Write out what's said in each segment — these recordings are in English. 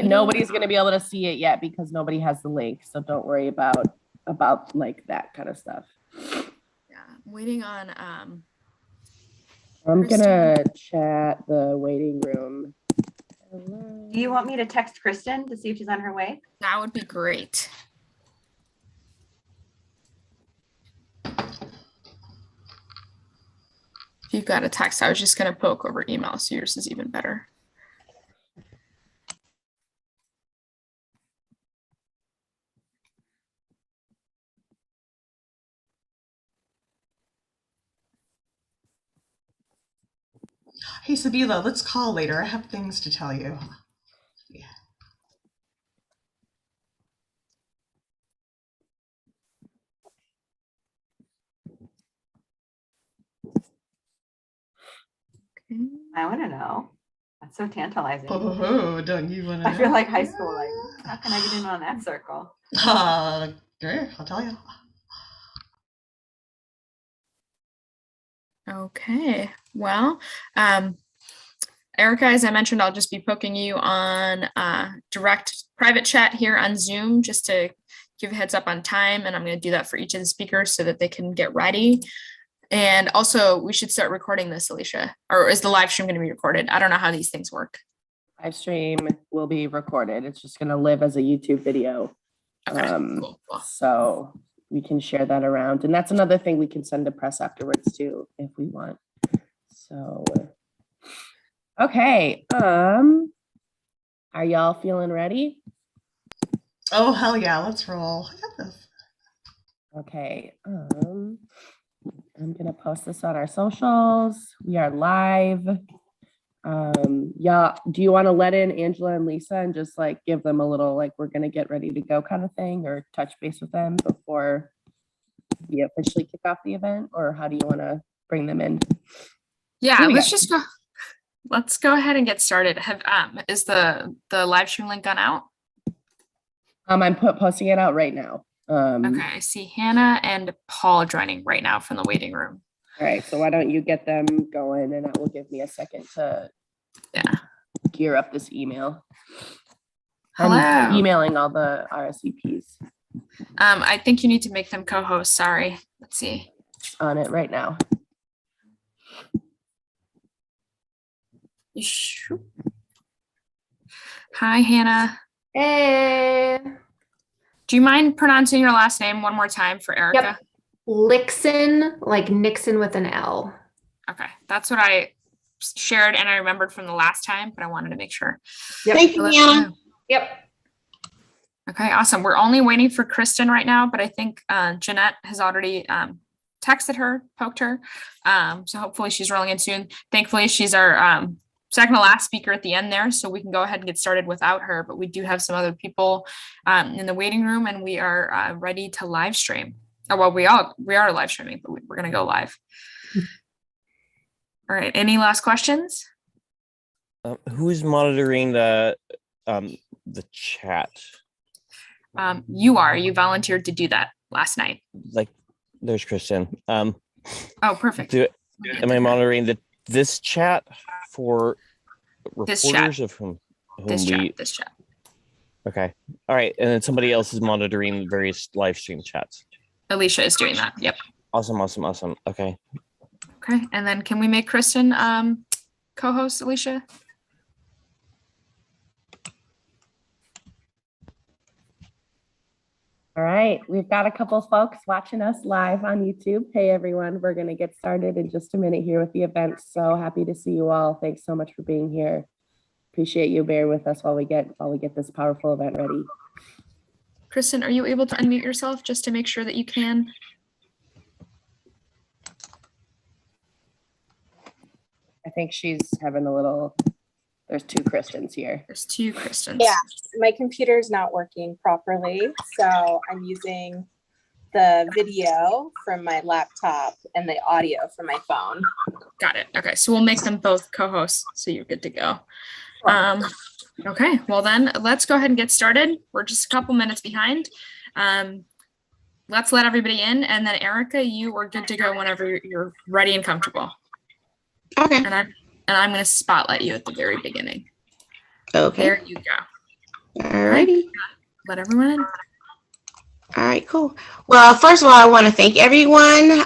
nobody's going to be able to see it yet because nobody has the link. So don't worry about like that kind of stuff. Yeah, I'm waiting on I'm gonna chat the waiting room. Hello. Do you want me to text Kristen to see if she's on her way? That would be great. If you've got a text, I was just going to poke over email, so yours is even better. Hey, Sabila, let's call later. I have things to tell you. Yeah. Okay. I want to know. That's so tantalizing. Oh, don't you want to know? I feel like high school. Like, how can I get in on that circle? Great, I'll tell you. Okay. Well, Erica, as I mentioned, I'll just be poking you on direct private chat here on Zoom just to give a heads up on time. And I'm going to do that for each of the speakers so that they can get ready. And also, we should start recording this, Alicia. Or is the live stream going to be recorded? I don't know how these things work. Live stream will be recorded. It's just going to live as a YouTube video. Okay, cool. So we can share that around. And that's another thing we can send to press afterwards too, if we want. So, okay. Are y'all feeling ready? Oh, hell yeah, let's roll. Okay. I'm gonna post this on our socials. We are live. Yeah, do you want to let in Angela and Lisa and just like give them a little like we're gonna get ready to go kind of thing, or touch base with them before we officially kick off the event, or how do you want to bring them in? Yeah, let's go ahead and get started. Is the live stream link gone out? I'm posting it out right now. Okay, I see Hannah and Paul joining right now from the waiting room. All right, so why don't you get them going, and that will give me a second to gear up this email. Hello. I'm emailing all the RSVPs. I think you need to make them co-hosts. Sorry. Let's see. On it right now. Hi, Hannah. Hey. Do you mind pronouncing your last name one more time for Erica? Yep. Lixon, like Nixon with an L. Okay, that's what I shared and I remembered from the last time, but I wanted to make sure. Yep. Thank you, Anna. Yep. Okay, awesome. We're only waiting for Kristen right now, but I think Jeanette has already texted her, poked her. So hopefully she's rolling in soon. Thankfully, she's our second to last speaker at the end there, so we can go ahead and get started without her, but we do have some other people in the waiting room and we are ready to live stream. Oh, well, we are live streaming, but we're going to go live. All right. Any last questions? Who's monitoring the chat? You are. You volunteered to do that last night. Like, there's Kristen. Oh, perfect. Am I monitoring this chat for This reporters chat. of whom This we? chat. This chat. Okay. All right. And then somebody else is monitoring various live stream chats. Alicia is doing that. Yep. Awesome. Okay. Okay. And then can we make Kristen co-host, Alicia? All right, we've got a couple folks watching us live on YouTube. Hey everyone, we're gonna get started in just a minute here with the event. So happy to see you all. Thanks so much for being here. Appreciate you bearing with us while we get this powerful event ready. Kristen, are you able to unmute yourself just to make sure that you can? I think she's having a little, there's two Kristens here. There's two Kristens. Yeah, my computer's not working properly, so I'm using the video from my laptop and the audio from my phone. Got it. Okay, so we'll make them both co-hosts, so you're good to go. Okay, well then let's go ahead and get started. We're just a couple minutes behind. Let's let everybody in, and then Erica, you are good to go whenever you're ready and comfortable. Okay. And I'm going to spotlight you at the very beginning. Okay. There you go. All righty. Let everyone in. All right, cool. Well, first of all, I want to thank everyone.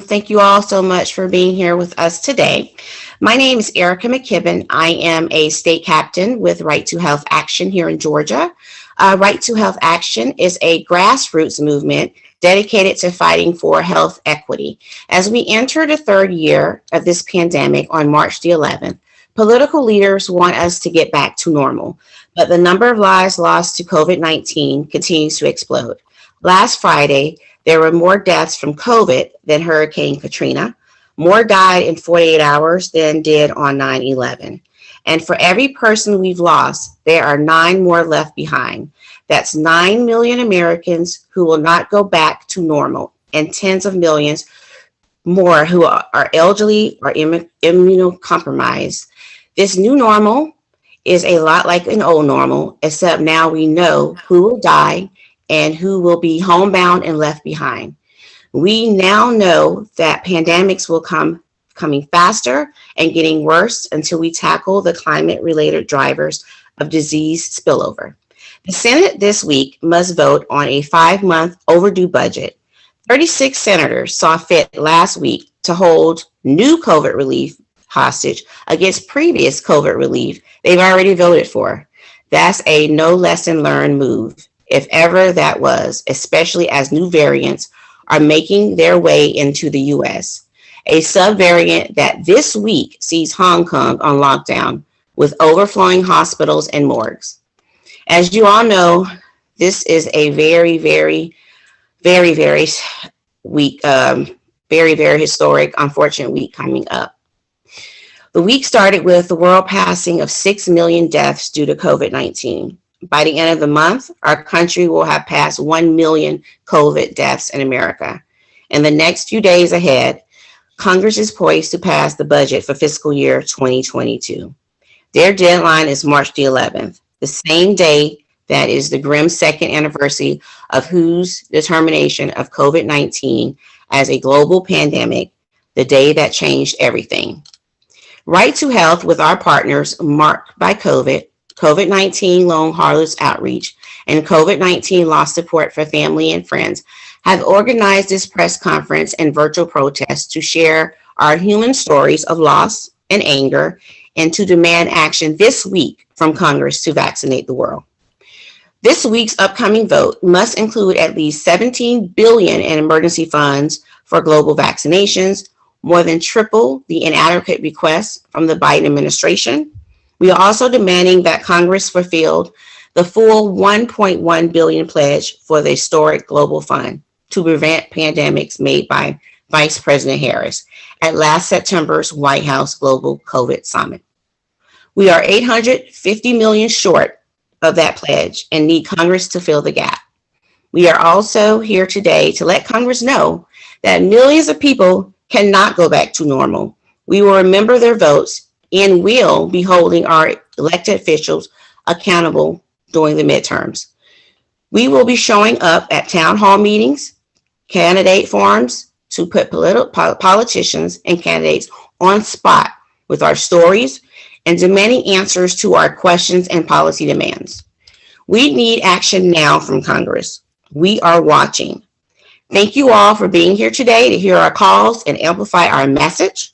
Thank you all so much for being here with us today. My name is Erica McKibben. I am a state captain with Right to Health Action here in Georgia. Right to Health Action is a grassroots movement dedicated to fighting for health equity. As we enter the third year of this pandemic on March the 11th, political leaders want us to get back to normal, but the number of lives lost to COVID-19 continues to explode. Last Friday, there were more deaths from COVID than Hurricane Katrina. More died in 48 hours than did on 9/11. And for every person we've lost, there are 9 more left behind. That's 9 million Americans who will not go back to normal, and tens of millions more who are elderly or immunocompromised. This new normal is a lot like an old normal, except now we know who will die and who will be homebound and left behind. We now know that pandemics will coming faster and getting worse until we tackle the climate-related drivers of disease spillover. The Senate this week must vote on a 5-month overdue budget. 36 senators saw fit last week to hold new COVID relief hostage against previous COVID relief they've already voted for. That's a no lesson learned move, if ever that was, especially as new variants are making their way into the U.S. A subvariant that this week sees Hong Kong on lockdown with overflowing hospitals and morgues. As you all know, this is a very, very, very, very week, very, very historic, unfortunate week coming up. The week started with the world passing of 6 million deaths due to COVID-19. By the end of the month, our country will have passed 1 million COVID deaths in America. In the next few days ahead, Congress is poised to pass the budget for fiscal year 2022. Their deadline is March the 11th, the same day that is the grim second anniversary of WHO's determination of COVID-19 as a global pandemic, the day that changed everything. Right to Health with our partners marked by COVID-19 Lone Harlots Outreach, and COVID-19 Loss Support for Family and Friends have organized this press conference and virtual protest to share our human stories of loss and anger and to demand action this week from Congress to vaccinate the world. This week's upcoming vote must include at least $17 billion in emergency funds for global vaccinations, more than triple the inadequate requests from the Biden administration. We are also demanding that Congress fulfill the full $1.1 billion pledge for the historic global fund to prevent pandemics made by Vice President Harris at last September's White House Global COVID Summit. We are $850 million short of that pledge and need Congress to fill the gap. We are also here today to let Congress know that millions of people cannot go back to normal. We will remember their votes and will be holding our elected officials accountable during the midterms. We will be showing up at town hall meetings, candidate forums to put politicians and candidates on spot with our stories and demanding answers to our questions and policy demands. We need action now from Congress. We are watching. Thank you all for being here today to hear our calls and amplify our message.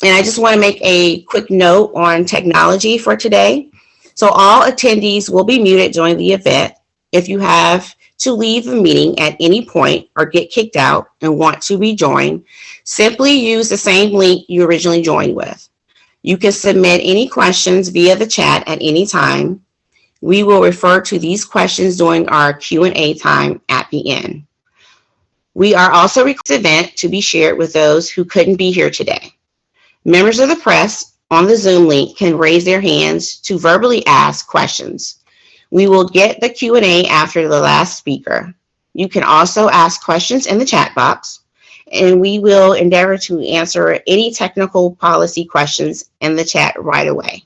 And I just want to make a quick note on technology for today. So all attendees will be muted during the event. If you have to leave the meeting at any point or get kicked out and want to rejoin, simply use the same link you originally joined with. You can submit any questions via the chat at any time. We will refer to these questions during our Q&A time at the end. We are also recording this event to be shared with those who couldn't be here today. Members of the press on the Zoom link can raise their hands to verbally ask questions. We will get the Q&A after the last speaker. You can also ask questions in the chat box, and we will endeavor to answer any technical policy questions in the chat right away.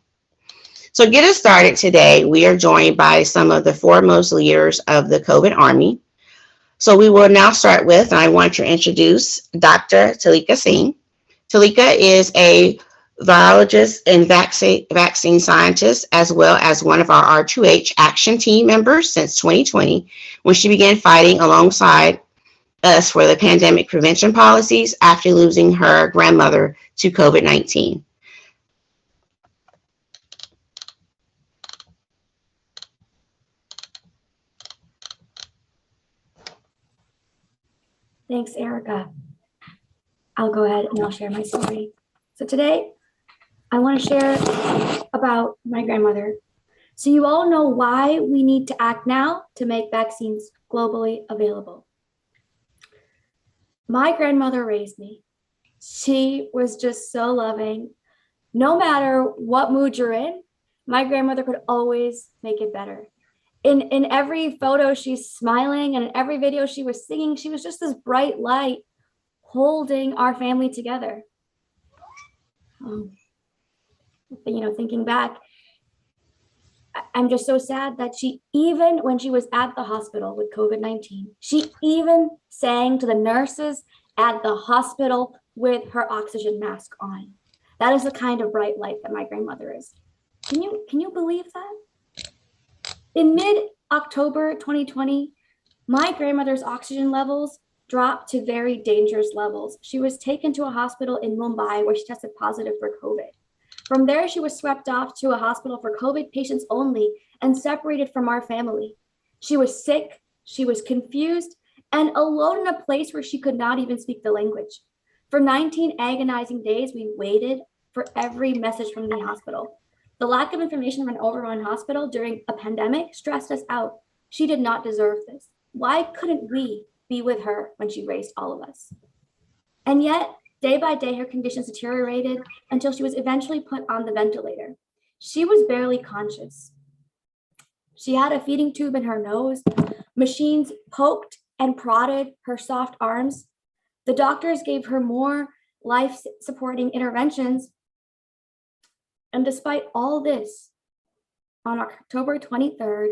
So to get us started today, we are joined by some of the foremost leaders of the COVID Army. So we will now start with, and I want to introduce Dr. Talika Singh. Talika is a virologists, and vaccine scientists, as well as one of our R2H action team members since 2020, when she began fighting alongside us for the pandemic prevention policies after losing her grandmother to COVID-19. Thanks, Erica. I'll go ahead and I'll share my story. So today, I want to share about my grandmother. So you all know why we need to act now to make vaccines globally available. My grandmother raised me. She was just so loving. No matter what mood you're in, my grandmother could always make it better. In every photo, she's smiling, and in every video she was singing. She was just this bright light holding our family together. Thinking back, I'm just so sad that she, even when she was at the hospital with COVID-19, she even sang to the nurses at the hospital with her oxygen mask on. That is the kind of bright light that my grandmother is. Can you believe that? In mid-October 2020, my grandmother's oxygen levels dropped to very dangerous levels. She was taken to a hospital in Mumbai where she tested positive for COVID. From there, she was swept off to a hospital for COVID patients only and separated from our family. She was sick, she was confused, and alone in a place where she could not even speak the language. For 19 agonizing days, we waited for every message from the hospital. The lack of information from an overrun hospital during a pandemic stressed us out. She did not deserve this. Why couldn't we be with her when she raised all of us? And yet, day by day, her conditions deteriorated until she was eventually put on the ventilator. She was barely conscious. She had a feeding tube in her nose. Machines poked and prodded her soft arms. The doctors gave her more life-supporting interventions. And despite all this, on October 23rd,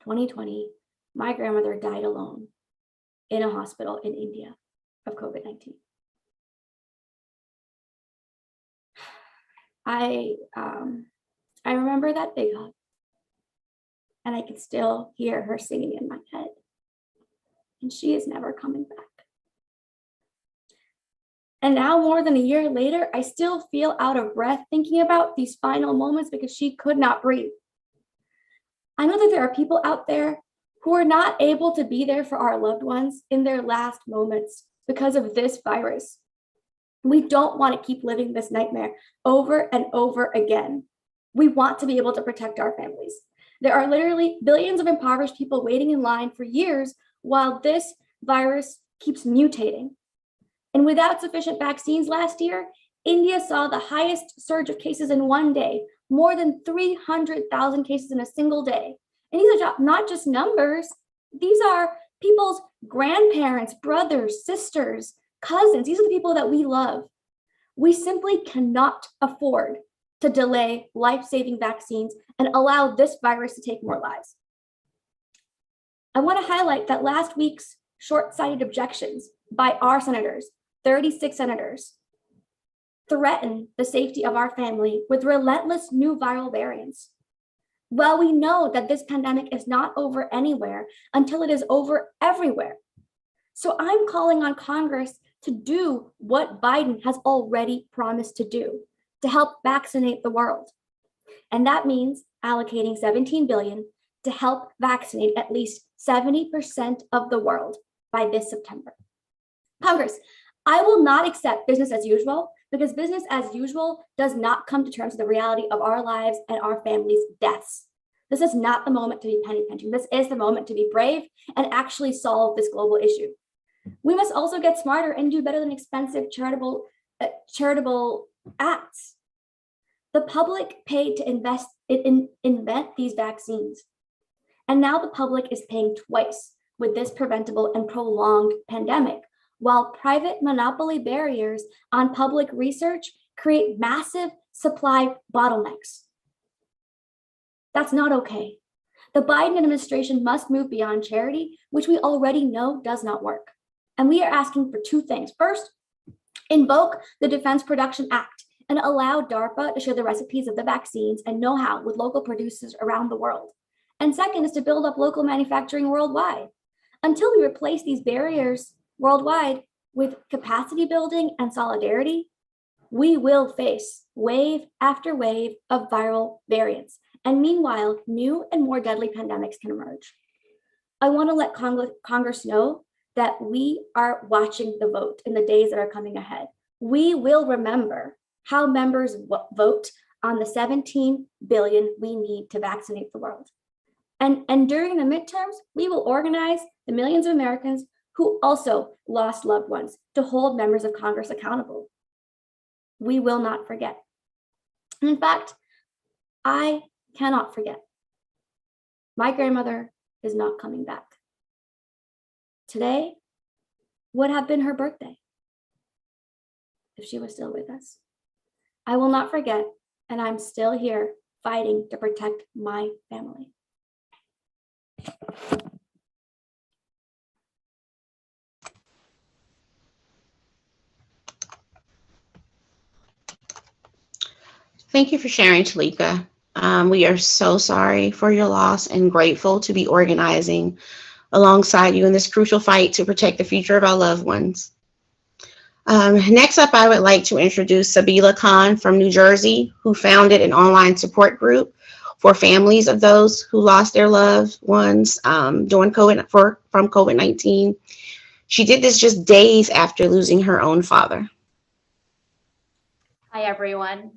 2020, my grandmother died alone in a hospital in India of COVID-19. I remember that big hug, and I can still hear her singing in my head, and she is never coming back. And now, more than a year later, I still feel out of breath thinking about these final moments because she could not breathe. I know that there are people out there who are not able to be there for our loved ones in their last moments because of this virus. We don't want to keep living this nightmare over and over again. We want to be able to protect our families. There are literally billions of impoverished people waiting in line for years while this virus keeps mutating. And without sufficient vaccines last year, India saw the highest surge of cases in one day, more than 300,000 cases in a single day. And these are not just numbers. These are people's grandparents, brothers, sisters, cousins. These are the people that we love. We simply cannot afford to delay life-saving vaccines and allow this virus to take more lives. I want to highlight that last week's short-sighted objections by our senators, 36 senators, threaten the safety of our family with relentless new viral variants. Well, we know that this pandemic is not over anywhere until it is over everywhere. So I'm calling on Congress to do what Biden has already promised to do, to help vaccinate the world. And that means allocating $17 billion to help vaccinate at least 70% of the world by this September. Congress, I will not accept business as usual because business as usual does not come to terms with the reality of our lives and our families' deaths. This is not the moment to be penny pinching. This is the moment to be brave and actually solve this global issue. We must also get smarter and do better than expensive charitable acts. The public paid to invent these vaccines. And now the public is paying twice with this preventable and prolonged pandemic, while private monopoly barriers on public research create massive supply bottlenecks. That's not okay. The Biden administration must move beyond charity, which we already know does not work. And we are asking for two things. First, invoke the Defense Production Act and allow DARPA to share the recipes of the vaccines and know-how with local producers around the world. And second is to build up local manufacturing worldwide. Until we replace these barriers worldwide with capacity building and solidarity, we will face wave after wave of viral variants. And meanwhile, new and more deadly pandemics can emerge. I want to let Congress know that we are watching the vote in the days that are coming ahead. We will remember how members vote on the 17 billion we need to vaccinate the world. And during the midterms, we will organize the millions of Americans who also lost loved ones to hold members of Congress accountable. We will not forget. And in fact, I cannot forget. My grandmother is not coming back. Today would have been her birthday if she was still with us. I will not forget, and I'm still here fighting to protect my family. Thank you for sharing, Talika. We are so sorry for your loss and grateful to be organizing alongside you in this crucial fight to protect the future of our loved ones. Next up, I would like to introduce Sabila Khan from New Jersey, who founded an online support group for families of those who lost their loved ones from COVID-19. She did this just days after losing her own father. Hi, everyone.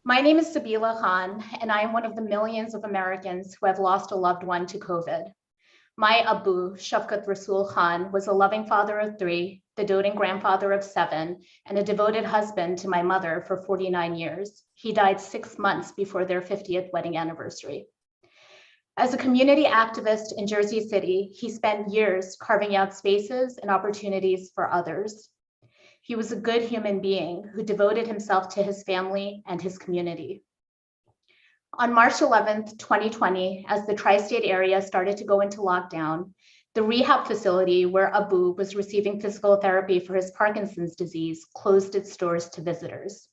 My name is Sabila Khan, and I am one of the millions of Americans who have lost a loved one to COVID. My Abu, Shafkat Rasul Khan, was a loving father of 3, the doting grandfather of 7, and a devoted husband to my mother for 49 years. He died 6 months before their 50th wedding anniversary. As a community activist in Jersey City, he spent years carving out spaces and opportunities for others. He was a good human being who devoted himself to his family and his community. On March 11th, 2020, as the tri-state area started to go into lockdown, the rehab facility where Abu was receiving physical therapy for his Parkinson's disease closed its doors to visitors.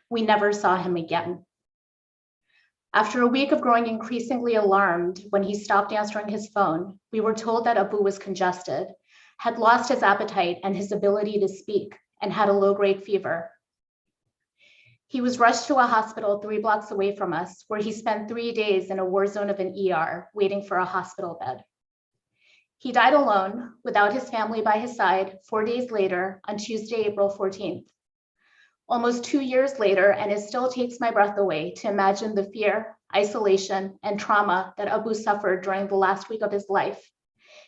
We never saw him again. After a week of growing increasingly alarmed when he stopped answering his phone, we were told that Abu was congested, had lost his appetite and his ability to speak, and had a low-grade fever. He was rushed to a hospital 3 blocks away from us, where he spent 3 days in a war zone of an ER waiting for a hospital bed. He died alone, without his family by his side, 4 days later on Tuesday, April 14th. Almost 2 years later, and it still takes my breath away to imagine the fear, isolation, and trauma that Abu suffered during the last week of his life.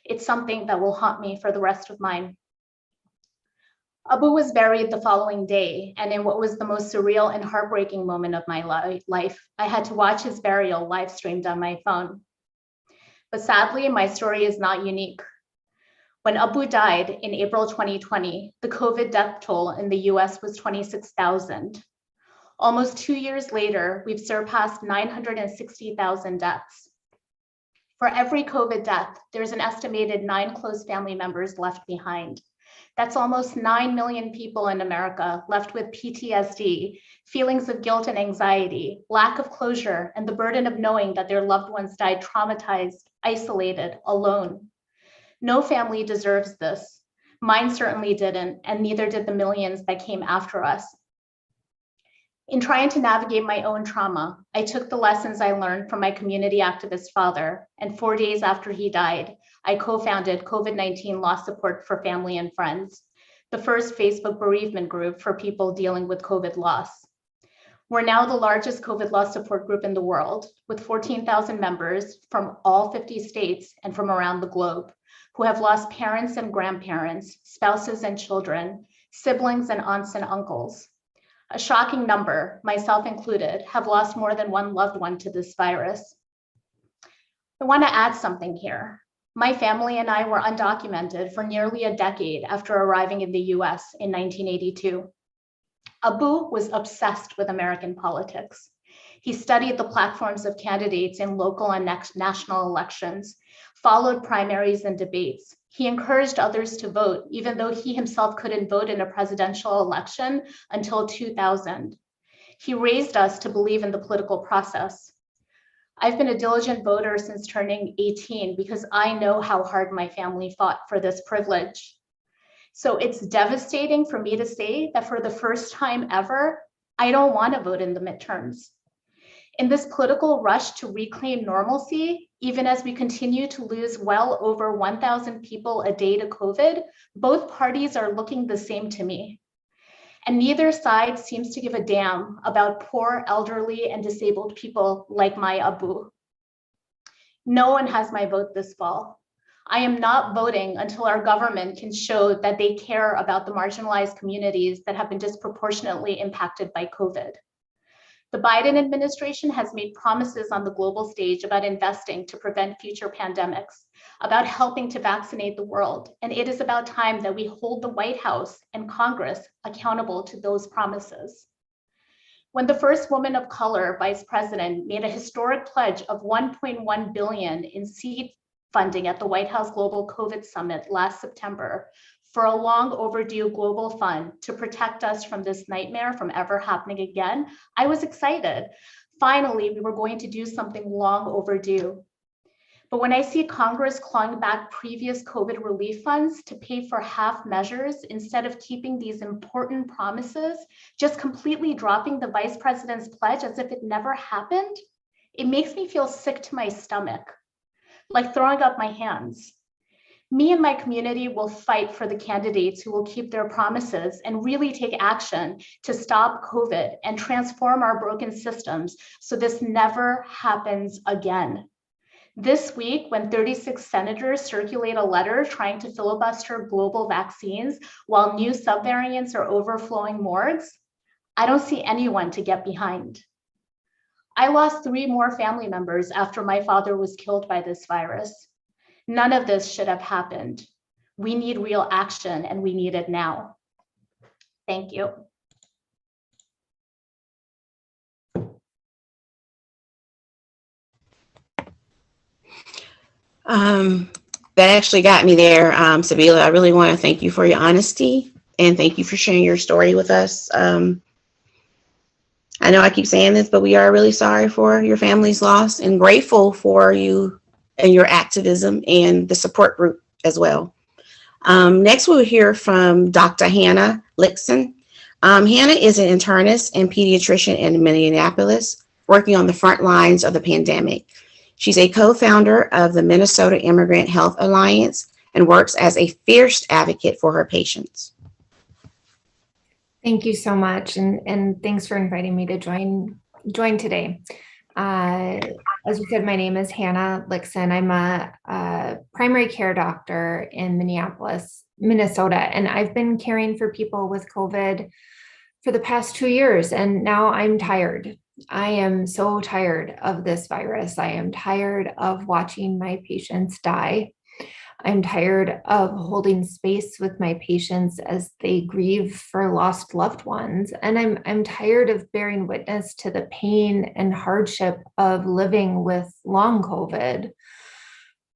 It's something that will haunt me for the rest of mine. Abu was buried the following day, and in what was the most surreal and heartbreaking moment of my life, I had to watch his burial live streamed on my phone. But sadly, my story is not unique. When Abu died in April 2020, the COVID death toll in the US was 26,000. Almost 2 years later, we've surpassed 960,000 deaths. For every COVID death, there's an estimated 9 close family members left behind. That's almost 9 million people in America left with PTSD, feelings of guilt and anxiety, lack of closure, and the burden of knowing that their loved ones died traumatized, isolated, alone. No family deserves this. Mine certainly didn't, and neither did the millions that came after us. In trying to navigate my own trauma, I took the lessons I learned from my community activist father, and 4 days after he died, I co-founded COVID-19 Loss Support for Family and Friends, the first Facebook bereavement group for people dealing with COVID loss. We're now the largest COVID loss support group in the world, with 14,000 members from all 50 states and from around the globe, who have lost parents and grandparents, spouses and children, siblings and aunts and uncles. A shocking number, myself included, have lost more than one loved one to this virus. I want to add something here. My family and I were undocumented for nearly a decade after arriving in the US in 1982. Abu was obsessed with American politics. He studied the platforms of candidates in local and national elections, followed primaries and debates. He encouraged others to vote, even though he himself couldn't vote in a presidential election until 2000. He raised us to believe in the political process. I've been a diligent voter since turning 18 because I know how hard my family fought for this privilege. So it's devastating for me to say that for the first time ever, I don't want to vote in the midterms. In this political rush to reclaim normalcy, even as we continue to lose well over 1,000 people a day to COVID, both parties are looking the same to me. And neither side seems to give a damn about poor, elderly, and disabled people like my Abu. No one has my vote this fall. I am not voting until our government can show that they care about the marginalized communities that have been disproportionately impacted by COVID. The Biden administration has made promises on the global stage about investing to prevent future pandemics, about helping to vaccinate the world, and it is about time that we hold the White House and Congress accountable to those promises. When the first woman of color vice president made a historic pledge of $1.1 billion in seed funding at the White House Global COVID Summit last September for a long overdue global fund to protect us from this nightmare from ever happening again, I was excited. Finally, we were going to do something long overdue. But when I see Congress clawing back previous COVID relief funds to pay for half measures instead of keeping these important promises, just completely dropping the vice president's pledge as if it never happened, it makes me feel sick to my stomach, like throwing up my hands. Me and my community will fight for the candidates who will keep their promises and really take action to stop COVID and transform our broken systems so this never happens again. This week, when 36 senators circulate a letter trying to filibuster global vaccines while new subvariants are overflowing morgues, I don't see anyone to get behind. I lost 3 more family members after my father was killed by this virus. None of this should have happened. We need real action, and we need it now. Thank you. That actually got me there, Sabila. I really want to thank you for your honesty and thank you for sharing your story with us. I know I keep saying this, but we are really sorry for your family's loss and grateful for you and your activism and the support group as well. Next, we'll hear from Dr. Hannah Lixon. Hannah is an internist and pediatrician in Minneapolis, working on the front lines of the pandemic. She's a co-founder of the Minnesota Immigrant Health Alliance and works as a fierce advocate for her patients. Thank you so much, and thanks for inviting me to join today. As you said, my name is Hannah Lixon. I'm a primary care doctor in Minneapolis, Minnesota, and I've been caring for people with COVID for the past 2 years, and now I'm tired. I am so tired of this virus. I am tired of watching my patients die. I'm tired of holding space with my patients as they grieve for lost loved ones. And I'm tired of bearing witness to the pain and hardship of living with long COVID.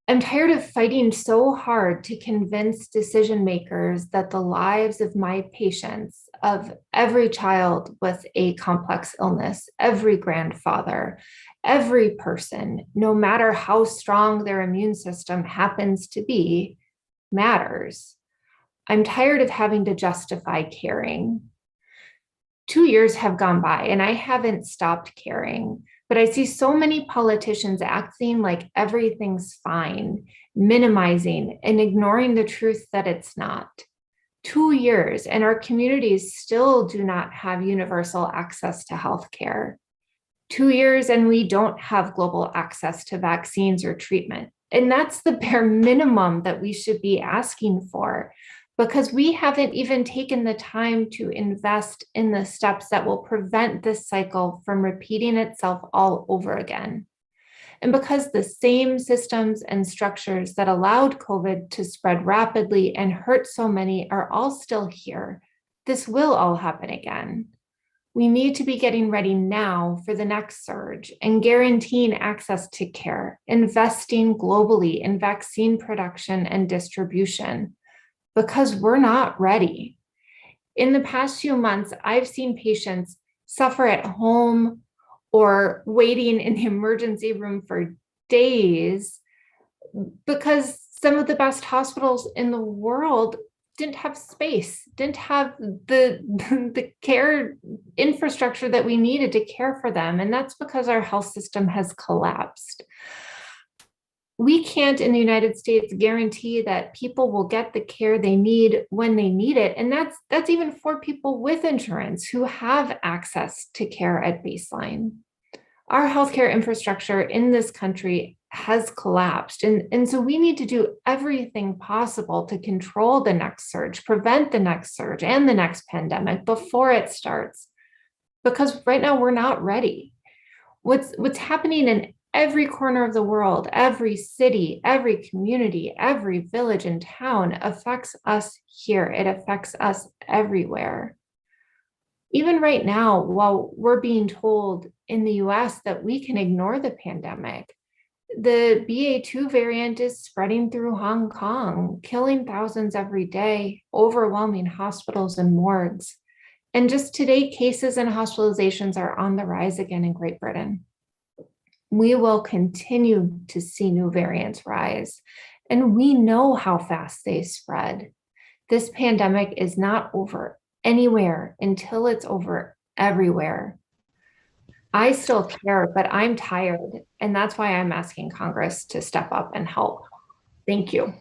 I'm tired of fighting so hard to convince decision makers that the lives of my patients, of every child with a complex illness, every grandfather, every person, no matter how strong their immune system happens to be, matters. I'm tired of having to justify caring. 2 years have gone by and I haven't stopped caring, but I see so many politicians acting like everything's fine, minimizing and ignoring the truth that it's not. 2 years and our communities still do not have universal access to healthcare. 2 years and we don't have global access to vaccines or treatment. And that's the bare minimum that we should be asking for, because we haven't even taken the time to invest in the steps that will prevent this cycle from repeating itself all over again. And because the same systems and structures that allowed COVID to spread rapidly and hurt so many are all still here, this will all happen again. We need to be getting ready now for the next surge and guaranteeing access to care, investing globally in vaccine production and distribution, because we're not ready. In the past few months, I've seen patients suffer at home or waiting in the emergency room for days because some of the best hospitals in the world didn't have space, didn't have the care infrastructure that we needed to care for them. And that's because our health system has collapsed. We can't in the United States guarantee that people will get the care they need when they need it. And that's even for people with insurance who have access to care at baseline. Our healthcare infrastructure in this country has collapsed. And so we need to do everything possible to control the next surge, prevent the next surge and the next pandemic before it starts. Because right now we're not ready. What's happening in every corner of the world, every city, every community, every village and town affects us here. It affects us everywhere. Even right now, while we're being told in the US that we can ignore the pandemic, the BA2 variant is spreading through Hong Kong, killing thousands every day, overwhelming hospitals and morgues. And just today, cases and hospitalizations are on the rise again in Great Britain. We will continue to see new variants rise, and we know how fast they spread. This pandemic is not over anywhere until it's over everywhere. I still care, but I'm tired, and that's why I'm asking Congress to step up and help. Thank you.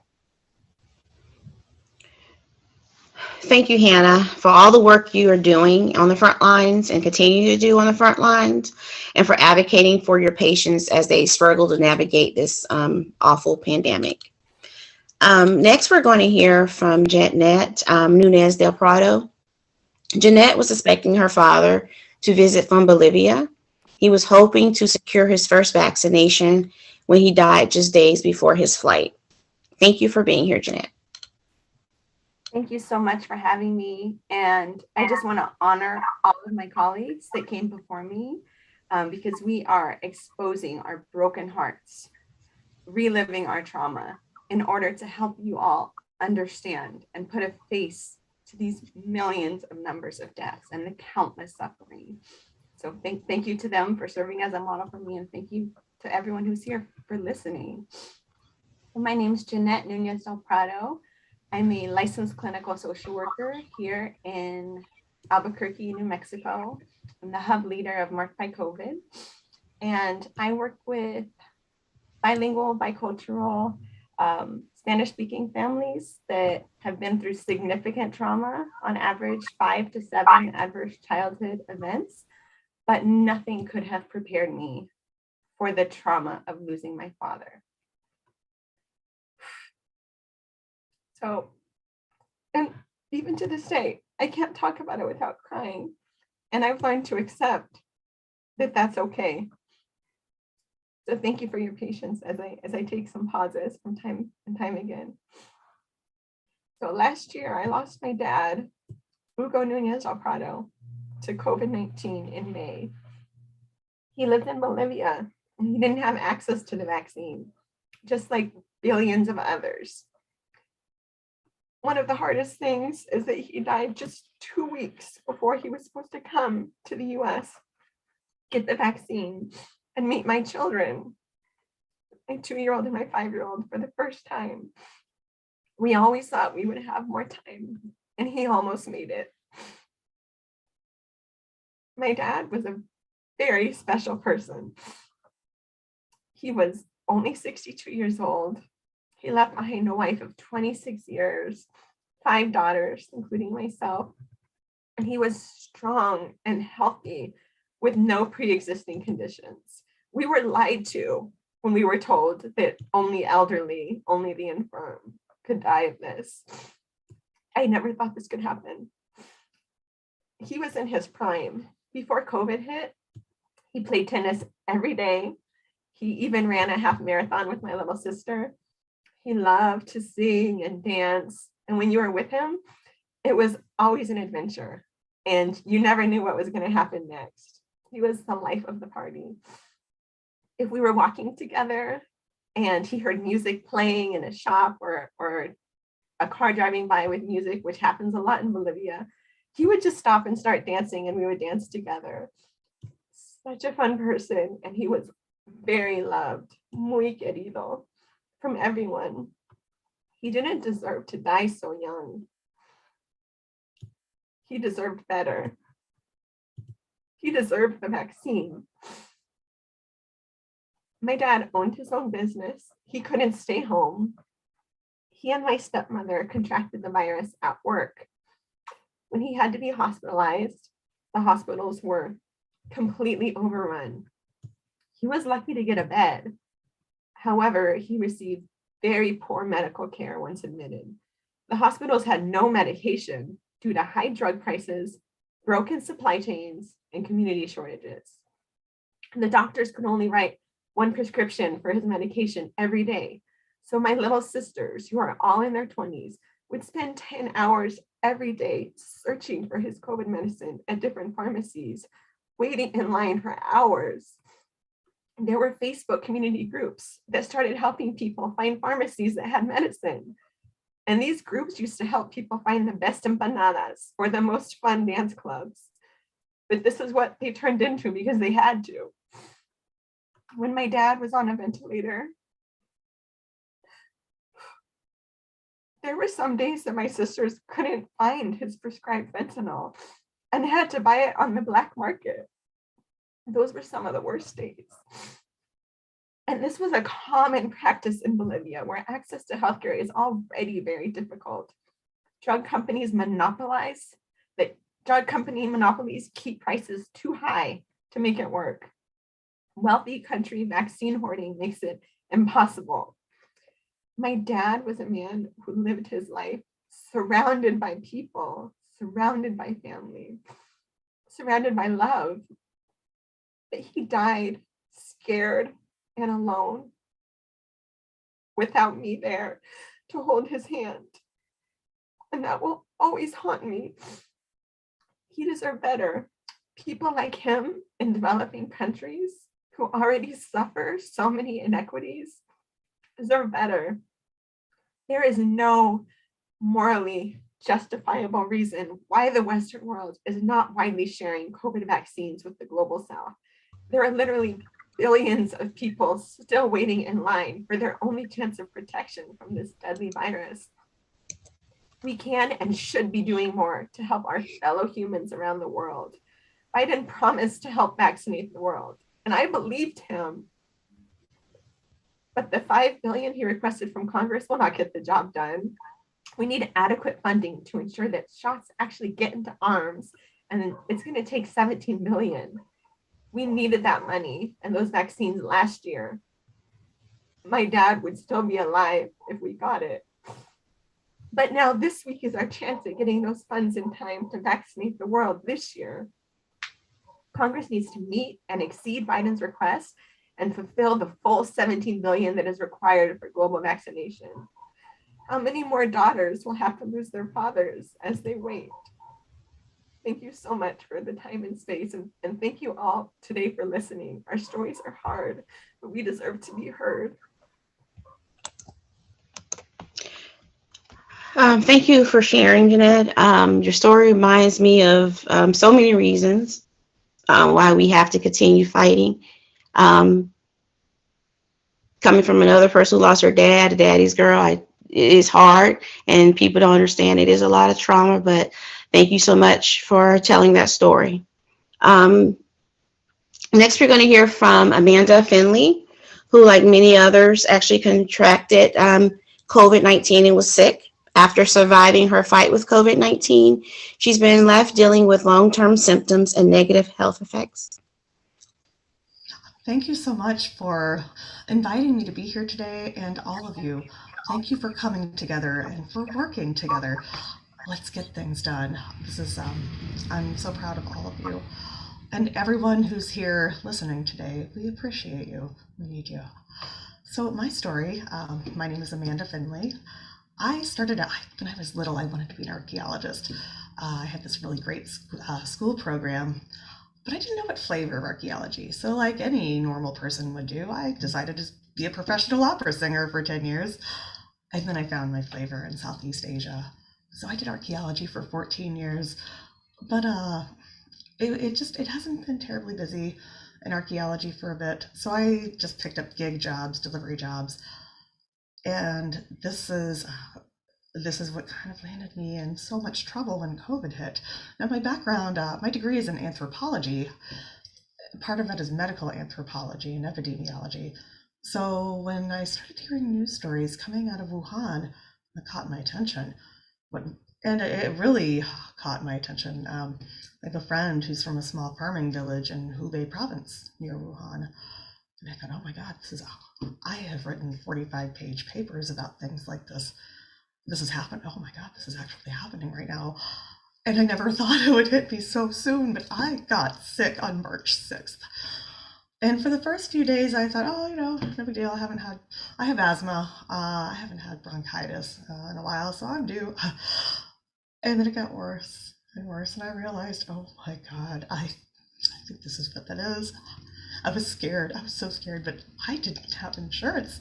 Thank you, Hannah, for all the work you are doing on the front lines and continue to do on the front lines, and for advocating for your patients as they struggle to navigate this awful pandemic. Next, we're going to hear from Jeanette Nunez del Prado. Jeanette was expecting her father to visit from Bolivia. He was hoping to secure his first vaccination when he died just days before his flight. Thank you for being here, Jeanette. Thank you so much for having me. And I just want to honor all of my colleagues that came before me because we are exposing our broken hearts, reliving our trauma in order to help you all understand and put a face to these millions of numbers of deaths and the countless suffering. So thank you to them for serving as a model for me, and thank you to everyone who's here for listening. My name is Jeanette Nunez del Prado. I'm a licensed clinical social worker here in Albuquerque, New Mexico. I'm the hub leader of Marked by COVID. And I work with bilingual, bicultural, Spanish-speaking families that have been through significant trauma, on average 5 to 7 adverse childhood events, but nothing could have prepared me for the trauma of losing my father. So, and even to this day, I can't talk about it without crying. And I've learned to accept that that's okay. So thank you for your patience as I take some pauses from time and time again. So last year, I lost my dad, Hugo Nunez del Prado, to COVID-19 in May. He lived in Bolivia and he didn't have access to the vaccine, just like billions of others. One of the hardest things is that he died just 2 weeks before he was supposed to come to the US, get the vaccine, and meet my children, my 2-year-old and my 5-year-old, for the first time. We always thought we would have more time, and he almost made it. My dad was a very special person. He was only 62 years old. He left behind a wife of 26 years, 5 daughters, including myself. And he was strong and healthy with no pre-existing conditions. We were lied to when we were told that only elderly, only the infirm could die of this. I never thought this could happen. He was in his prime. Before COVID hit, he played tennis every day. He even ran a half marathon with my little sister. He loved to sing and dance. And when you were with him, it was always an adventure. And you never knew what was going to happen next. He was the life of the party. If we were walking together and he heard music playing in a shop or a car driving by with music, which happens a lot in Bolivia, He would just stop and start dancing and we would dance together. Such a fun person. And he was very loved, muy querido, from everyone. He didn't deserve to die so young. He deserved better. He deserved the vaccine. My dad owned his own business. He couldn't stay home. He and my stepmother contracted the virus at work. When he had to be hospitalized, the hospitals were completely overrun. He was lucky to get a bed. However, he received very poor medical care once admitted. The hospitals had no medication due to high drug prices, broken supply chains, and community shortages. The doctors could only write one prescription for his medication every day. So my little sisters, who are all in their 20s, would spend 10 hours every day searching for his COVID medicine at different pharmacies, waiting in line for hours. There were Facebook community groups that started helping people find pharmacies that had medicine. And these groups used to help people find the best empanadas or the most fun dance clubs. But this is what they turned into because they had to. When my dad was on a ventilator, there were some days that my sisters couldn't find his prescribed fentanyl and had to buy it on the black market. Those were some of the worst days. And this was a common practice in Bolivia, where access to healthcare is already very difficult. Drug companies monopolies keep prices too high to make it work. Wealthy country vaccine hoarding makes it impossible. My dad was a man who lived his life surrounded by people, surrounded by family, surrounded by love. But he died scared and alone without me there to hold his hand. And that will always haunt me. He deserved better. People like him in developing countries who already suffer so many inequities deserve better. There is no morally justifiable reason why the Western world is not widely sharing COVID vaccines with the global South. There are literally billions of people still waiting in line for their only chance of protection from this deadly virus. We can and should be doing more to help our fellow humans around the world. Biden promised to help vaccinate the world, and I believed him. But the $5 billion he requested from Congress will not get the job done. We need adequate funding to ensure that shots actually get into arms, and it's going to take $17 billion. We needed that money and those vaccines last year. My dad would still be alive if we got it. But now this week is our chance at getting those funds in time to vaccinate the world this year. Congress needs to meet and exceed Biden's request and fulfill the full $17 billion that is required for global vaccination. How many more daughters will have to lose their fathers as they wait? Thank you so much for the time and space, and thank you all today for listening. Our stories are hard, but we deserve to be heard. Thank you for sharing, Jeanette. Your story reminds me of so many reasons why we have to continue fighting. Coming from another person who lost her dad, a daddy's girl, it is hard, and people don't understand. It is a lot of trauma, but thank you so much for telling that story. Next, we're going to hear from Amanda Finley, who, like many others, actually contracted COVID-19 and was sick. After surviving her fight with COVID-19, she's been left dealing with long-term symptoms and negative health effects. Thank you so much for inviting me to be here today, and all of you. Thank you for coming together and for working together. Let's get things done. I'm so proud of all of you. And everyone who's here listening today, we appreciate you. We need you. So my story, my name is Amanda Finley. I started out, when I was little, I wanted to be an archaeologist. I had this really great school program, but I didn't know what flavor of archaeology. So like any normal person would do, I decided to be a professional opera singer for 10 years. And then I found my flavor in Southeast Asia. So I did archaeology for 14 years. but it hasn't been terribly busy in archaeology for a bit. So I just picked up gig jobs, delivery jobs, and this is what kind of landed me in so much trouble when COVID hit. Now, my background, my degree is in anthropology. Part of it is medical anthropology and epidemiology. So when I started hearing news stories coming out of Wuhan, it caught my attention. And it really caught my attention. I have a friend who's from a small farming village in Hubei province near Wuhan. And I thought, oh my God, I have written 45-page papers about things like this. This has happened. Oh my God, this is actually happening right now. And I never thought it would hit me so soon, but I got sick on March 6th. And for the first few days, I thought, oh, no big deal. I have asthma. I haven't had bronchitis in a while, so I'm due. And then it got worse and worse. And I realized, oh my God, I think this is what that is. I was scared. I was so scared, but I didn't have insurance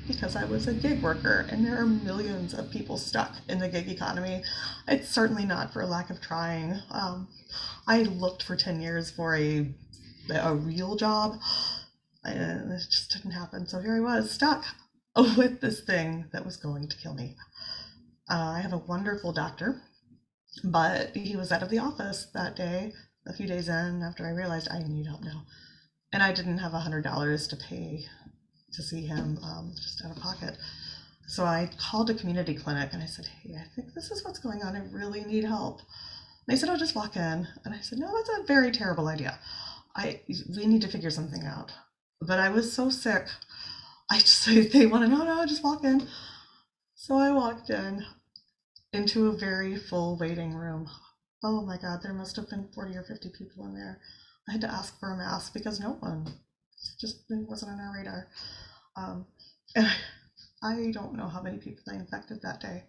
because I was a gig worker, and there are millions of people stuck in the gig economy. It's certainly not for lack of trying. I looked for 10 years for a real job, and it just didn't happen. So here I was stuck with this thing that was going to kill me. I have a wonderful doctor, but he was out of the office that day, a few days in, after I realized I need help now. And I didn't have $100 to pay to see him, just out of pocket. So I called a community clinic and I said, hey, I think this is what's going on. I really need help. And they said, oh, just walk in. And I said, no, that's a very terrible idea. We need to figure something out. But I was so sick. They want to know, no, just walk in. So I walked into a very full waiting room. Oh my God, there must have been 40 or 50 people in there. I had to ask for a mask because no one, it wasn't on our radar. And I don't know how many people I infected that day.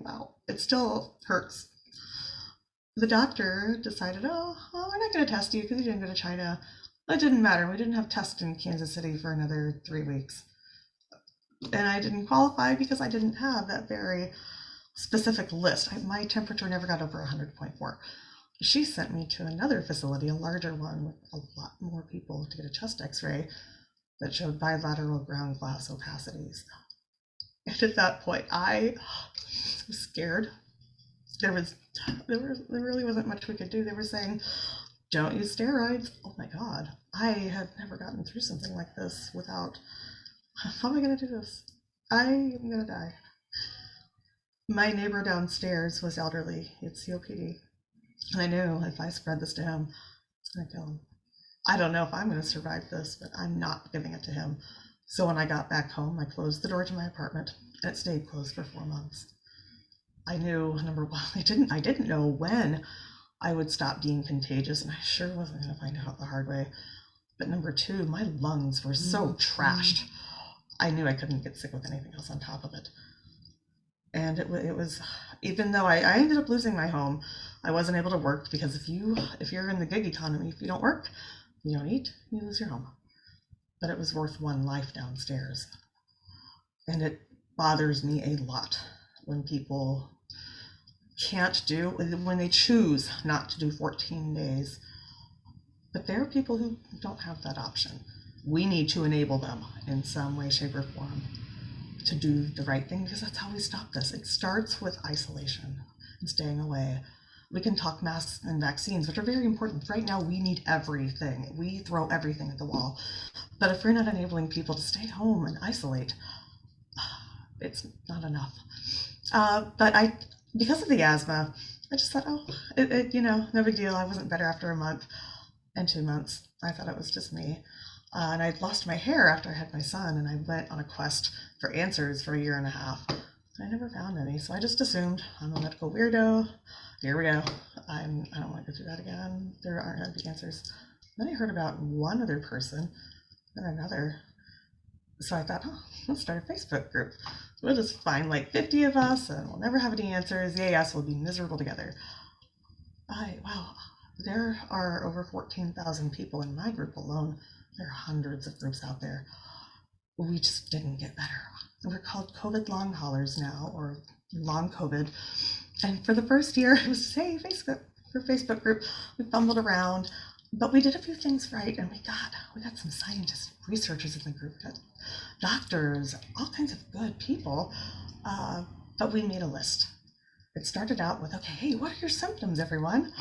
Wow, it still hurts. The doctor decided, oh, well, we're not going to test you because you didn't go to China. It didn't matter. We didn't have tests in Kansas City for another 3 weeks. And I didn't qualify because I didn't have that very specific list. My temperature never got over 100.4. She sent me to another facility, a larger one with a lot more people, to get a chest x-ray that showed bilateral ground glass opacities. And at that point, I was scared. There really wasn't much we could do. They were saying, don't use steroids. Oh my God, I had never gotten through something like this without, how am I gonna do this? I am gonna die. My neighbor downstairs was elderly, he had COPD. And I knew if I spread this to him, it's gonna kill him. I don't know if I'm gonna survive this, but I'm not giving it to him. So when I got back home, I closed the door to my apartment, and it stayed closed for 4 months. I knew, number one, I didn't know when I would stop being contagious, and I sure wasn't gonna find out the hard way. But number two, my lungs were so trashed. I knew I couldn't get sick with anything else on top of it. And it was, even though I ended up losing my home, I wasn't able to work because if you're in the gig economy, if you don't work, you don't eat, you lose your home. But it was worth one life downstairs. And it bothers me a lot when people when they choose not to do 14 days. But there are people who don't have that option. We need to enable them in some way, shape, or form to do the right thing, because that's how we stop this. It starts with isolation and staying away. We can talk masks and vaccines, which are very important. Right now, we need everything. We throw everything at the wall. But if we're not enabling people to stay home and isolate, it's not enough. But because of the asthma, I just thought, oh, no big deal. I wasn't better after a month and 2 months. I thought it was just me. And I'd lost my hair after I had my son, and I went on a quest for answers for 1.5 years. I never found any, so I just assumed I'm a medical weirdo. Here we go. I don't want to go through that again. There aren't going to be answers. Then I heard about one other person, then another. So I thought, oh, let's start a Facebook group. We'll just find like 50 of us, and we'll never have any answers. Yes, we'll be miserable together. Wow, there are over 14,000 people in my group alone. There are hundreds of groups out there. We just didn't get better. We're called COVID long haulers now, or long COVID. And for the first year, it was, hey, Facebook group. We fumbled around, but we did a few things right, and we got some scientists, researchers in the group, we got doctors, all kinds of good people. But we made a list. It started out with, okay, hey, what are your symptoms, everyone?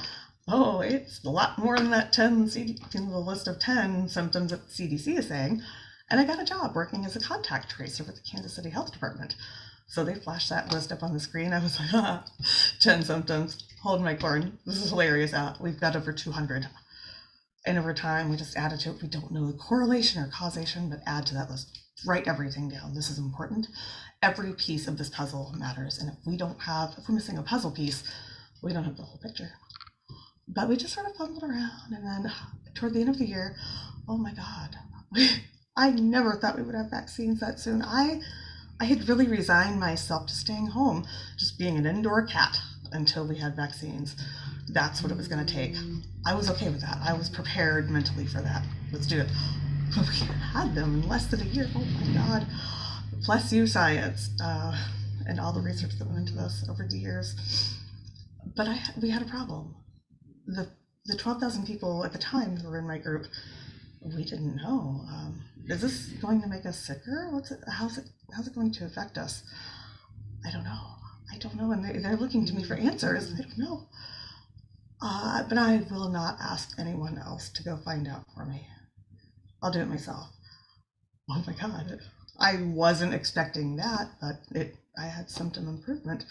Oh, it's a lot more than that 10 in the list of 10 symptoms that the CDC is saying. And I got a job working as a contact tracer with the Kansas City Health Department. So they flashed that list up on the screen. I was like, 10 symptoms, hold my corn. This is hilarious. We've got over 200. And over time, we just added to it. We don't know the correlation or causation, but add to that list. Write everything down. This is important. Every piece of this puzzle matters. And if we're missing a puzzle piece, we don't have the whole picture. But we just sort of fumbled around. And then toward the end of the year, oh my God, I never thought we would have vaccines that soon. I had really resigned myself to staying home, just being an indoor cat until we had vaccines. That's what it was going to take. I was okay with that. I was prepared mentally for that. Let's do it. But we had them in less than a year. Oh my God. Bless you, science, and all the research that went into this over the years. But we had a problem. The 12,000 people at the time who were in my group, we didn't know. Is this going to make us sicker? How's it going to affect us? I don't know. And they're looking to me for answers. I don't know. But I will not ask anyone else to go find out for me. I'll do it myself. Oh my God. I wasn't expecting that, but I had symptom improvement.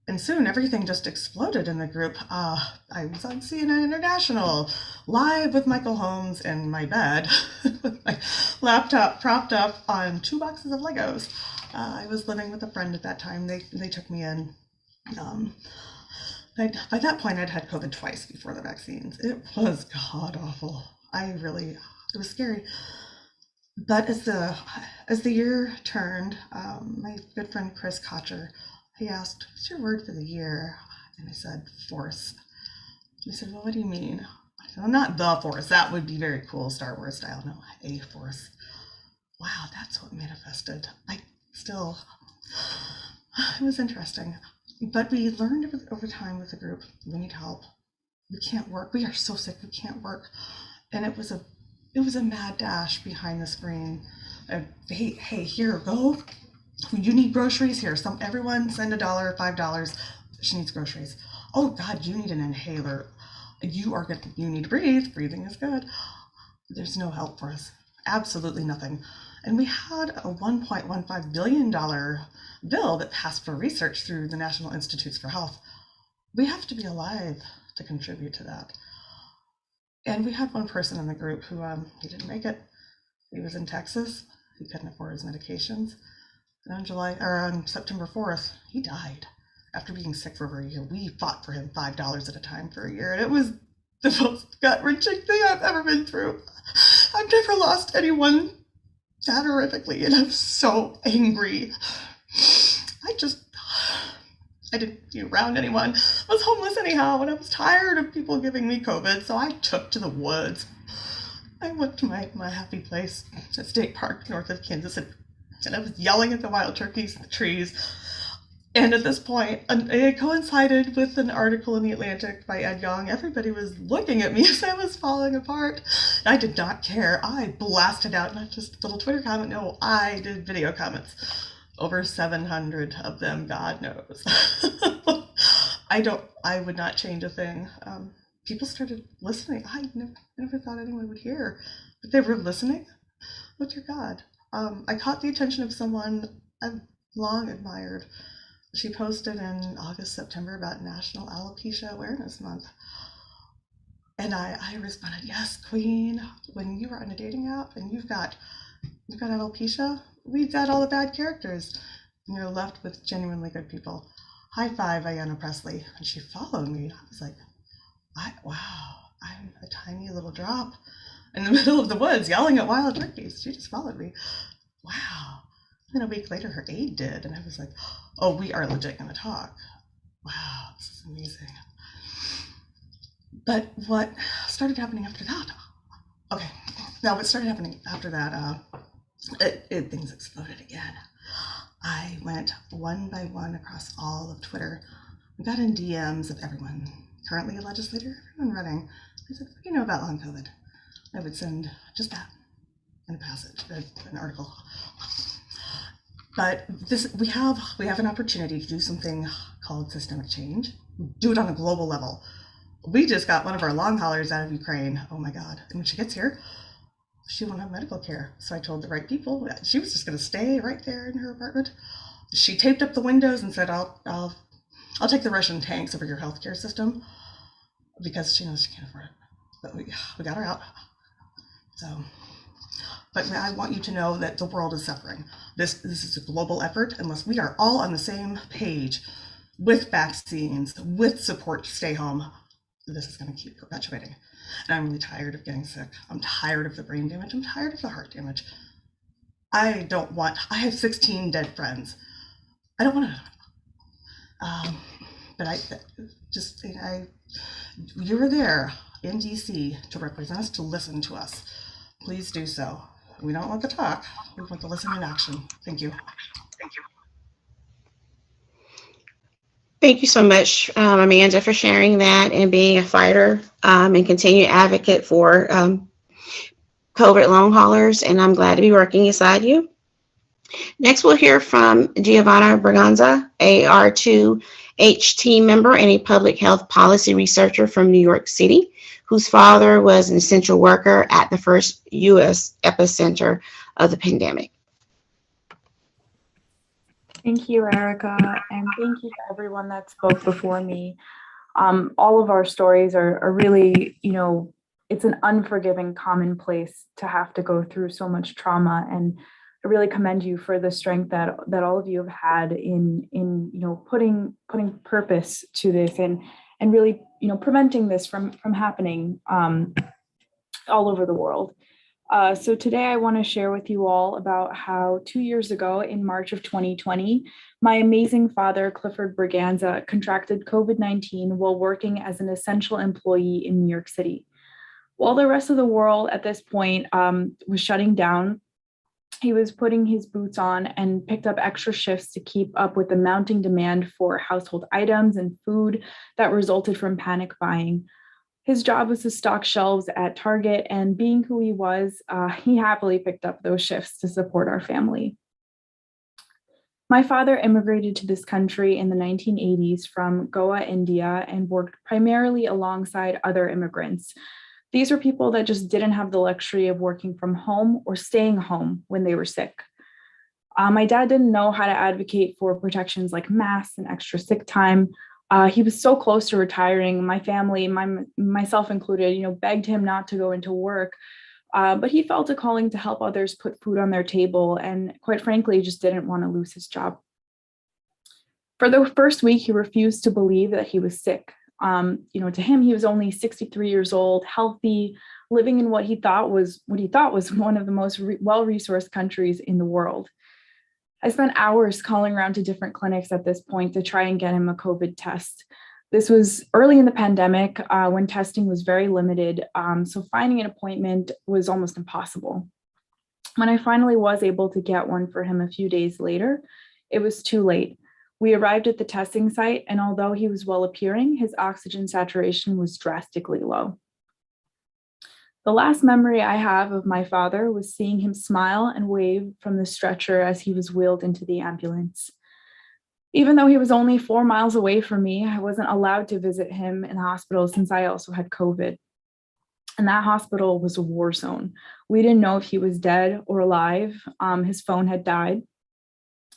And soon everything just exploded in the group. I was on CNN International, live with Michael Holmes in my bed, with my laptop propped up on 2 boxes of Legos. I was living with a friend at that time. They took me in. By that point, I'd had COVID twice before the vaccines. It was god awful. It was scary. But as the year turned, my good friend Chris Kocher, he asked, what's your word for the year? And I said, force. And he said, well, what do you mean? I said, well, not the force. That would be very cool, Star Wars style. No, a force. Wow, that's what manifested. It was interesting. But we learned over time with the group, we need help. We can't work. We are so sick, we can't work. And it was a mad dash behind the screen. Hey, here, go. You need groceries here. Everyone send $1, $5. She needs groceries. Oh God, you need an inhaler. You need to breathe. Breathing is good. There's no help for us. Absolutely nothing. And we had a $1.15 billion bill that passed for research through the National Institutes for Health. We have to be alive to contribute to that. And we had one person in the group who he didn't make it. He was in Texas. He couldn't afford his medications. And on September 4th, he died after being sick for over a year. We fought for him $5 at a time for a year, and it was the most gut-wrenching thing I've ever been through. I've never lost anyone that horrifically, and I'm so angry. I didn't round anyone. I was homeless anyhow, and I was tired of people giving me COVID, so I took to the woods. I went to my happy place, a state park north of Kansas, and I was yelling at the wild turkeys in the trees. And at this point, it coincided with an article in The Atlantic by Ed Yong. Everybody was looking at me as I was falling apart. I did not care. I blasted out not just a little Twitter comment. No, I did video comments. Over 700 of them, God knows. I would not change a thing. People started listening. I never thought anyone would hear, but they were listening. Oh dear God. I caught the attention of someone I've long admired. She posted in August, September about National Alopecia Awareness Month. And I responded, yes, Queen, when you are on a dating app and you've got alopecia, weed out all the bad characters, and you're left with genuinely good people. High five, Ayanna Presley. And she followed me. I was like, wow, I'm a tiny little drop in the middle of the woods yelling at wild turkeys. She just followed me. Wow. And then a week later, her aide did. And I was like, oh, we are legit going to talk. Wow, this is amazing. But what started happening after that? Okay, now what started happening after that, things exploded again. I went one by one across all of Twitter. We got in DMs of everyone, currently a legislator, everyone running. I said, what do you know about long COVID? I would send just that in a passage, an article. But we have an opportunity to do something called systemic change. Do it on a global level. We just got one of our long haulers out of Ukraine. Oh my God. And when she gets here, she won't have medical care. So I told the right people that she was just going to stay right there in her apartment. She taped up the windows and said, I'll take the Russian tanks over your healthcare system, because she knows she can't afford it. But we got her out. So, but I want you to know that the world is suffering. This is a global effort. Unless we are all on the same page with vaccines, with support to stay home, this is going to keep perpetuating. And I'm really tired of getting sick. I'm tired of the brain damage. I'm tired of the heart damage. I have 16 dead friends. I don't want to. But you were there in DC to represent us, to listen to us. Please do so. We don't want the talk. We want to listen in action. Thank you. Thank you so much, Amanda, for sharing that and being a fighter and continued advocate for COVID long haulers. And I'm glad to be working beside you. Next, we'll hear from Giovanna Braganza, a R2H team member and a public health policy researcher from New York City, whose father was an essential worker at the first U.S. epicenter of the pandemic. Thank you, Erica, and thank you to everyone that spoke before me. All of our stories are really, it's an unforgiving commonplace to have to go through so much trauma, and I really commend you for the strength that all of you have had in putting purpose to this and really preventing this from happening all over the world. So today I want to share with you all about how 2 years ago in March of 2020, my amazing father, Clifford Braganza, contracted COVID-19 while working as an essential employee in New York City. While the rest of the world at this point was shutting down, he was putting his boots on and picked up extra shifts to keep up with the mounting demand for household items and food that resulted from panic buying. His job was to stock shelves at Target, and being who he was, he happily picked up those shifts to support our family. My father immigrated to this country in the 1980s from Goa, India, and worked primarily alongside other immigrants. These were people that just didn't have the luxury of working from home or staying home when they were sick. My dad didn't know how to advocate for protections like masks and extra sick time. He was so close to retiring. My family, myself included, begged him not to go into work, but he felt a calling to help others put food on their table, and quite frankly, just didn't want to lose his job. For the first week, he refused to believe that he was sick. To him, he was only 63 years old, healthy, living in what he thought was one of the most well-resourced countries in the world. I spent hours calling around to different clinics at this point to try and get him a COVID test. This was early in the pandemic when testing was very limited, so finding an appointment was almost impossible. When I finally was able to get one for him a few days later, it was too late. We arrived at the testing site, and although he was well appearing, his oxygen saturation was drastically low. The last memory I have of my father was seeing him smile and wave from the stretcher as he was wheeled into the ambulance. Even though he was only 4 miles away from me, I wasn't allowed to visit him in the hospital since I also had COVID. And that hospital was a war zone. We didn't know if he was dead or alive. His phone had died.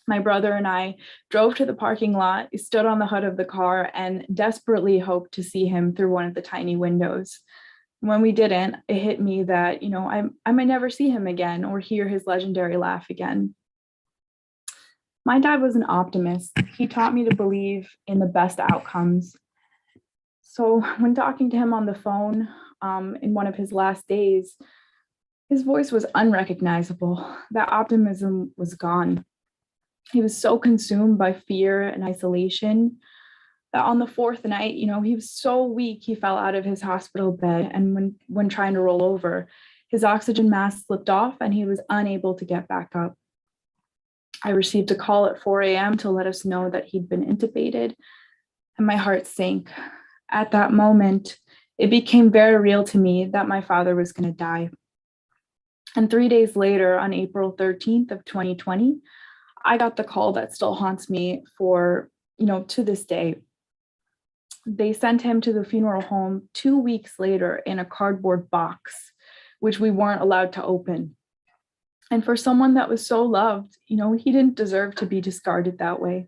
My brother and I drove to the parking lot, stood on the hood of the car, and desperately hoped to see him through one of the tiny windows. When we didn't, it hit me that, I might never see him again or hear his legendary laugh again. My dad was an optimist. He taught me to believe in the best outcomes. So when talking to him on the phone in one of his last days, his voice was unrecognizable. That optimism was gone. He was so consumed by fear and isolation that on the fourth night, he was so weak, he fell out of his hospital bed. And when trying to roll over, his oxygen mask slipped off and he was unable to get back up. I received a call at 4 a.m. to let us know that he'd been intubated. and my heart sank. At that moment, it became very real to me that my father was going to die. And 3 days later, on April 13th of 2020, I got the call that still haunts me for, to this day. They sent him to the funeral home 2 weeks later in a cardboard box, which we weren't allowed to open. And for someone that was so loved, he didn't deserve to be discarded that way.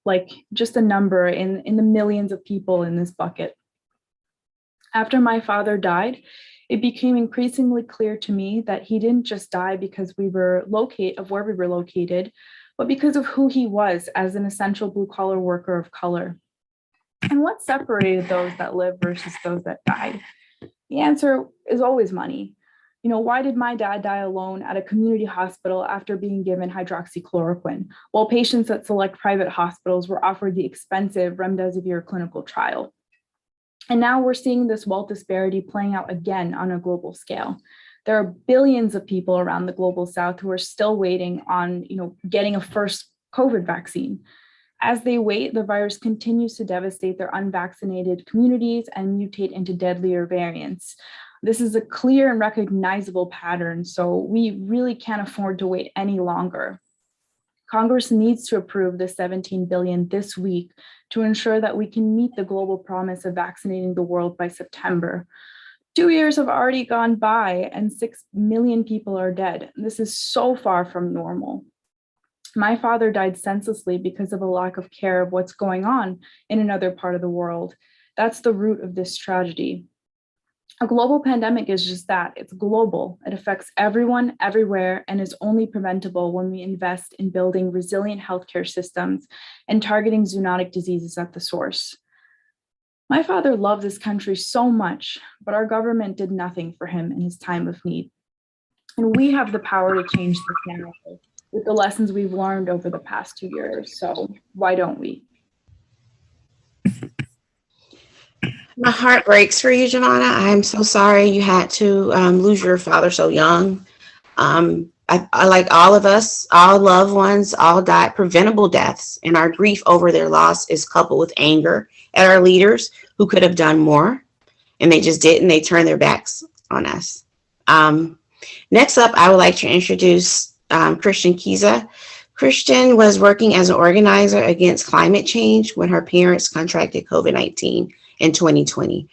Like just a number in the millions of people in this bucket. After my father died, it became increasingly clear to me that he didn't just die because where we were located, but because of who he was as an essential blue-collar worker of color. And what separated those that lived versus those that died? The answer is always money. Why did my dad die alone at a community hospital after being given hydroxychloroquine, while patients at select private hospitals were offered the expensive remdesivir clinical trial? And now we're seeing this wealth disparity playing out again on a global scale. There are billions of people around the global south who are still waiting on, getting a first COVID vaccine. As they wait, the virus continues to devastate their unvaccinated communities and mutate into deadlier variants. This is a clear and recognizable pattern, so we really can't afford to wait any longer. Congress needs to approve the $17 billion this week to ensure that we can meet the global promise of vaccinating the world by September. 2 years have already gone by and 6 million people are dead. This is so far from normal. My father died senselessly because of a lack of care of what's going on in another part of the world. That's the root of this tragedy. A global pandemic is just that. It's global. It affects everyone, everywhere, and is only preventable when we invest in building resilient healthcare systems and targeting zoonotic diseases at the source. My father loved this country so much, but our government did nothing for him in his time of need. And we have the power to change this narrative with the lessons we've learned over the past 2 years. So why don't we? My heart breaks for you, Giovanna. I'm so sorry you had to lose your father so young. I like all of us, all loved ones, all died preventable deaths, and our grief over their loss is coupled with anger at our leaders who could have done more, and they just didn't. They turned their backs on us. Next up, I would like to introduce Christian Kiza. Christian was working as an organizer against climate change when her parents contracted COVID-19 in 2020.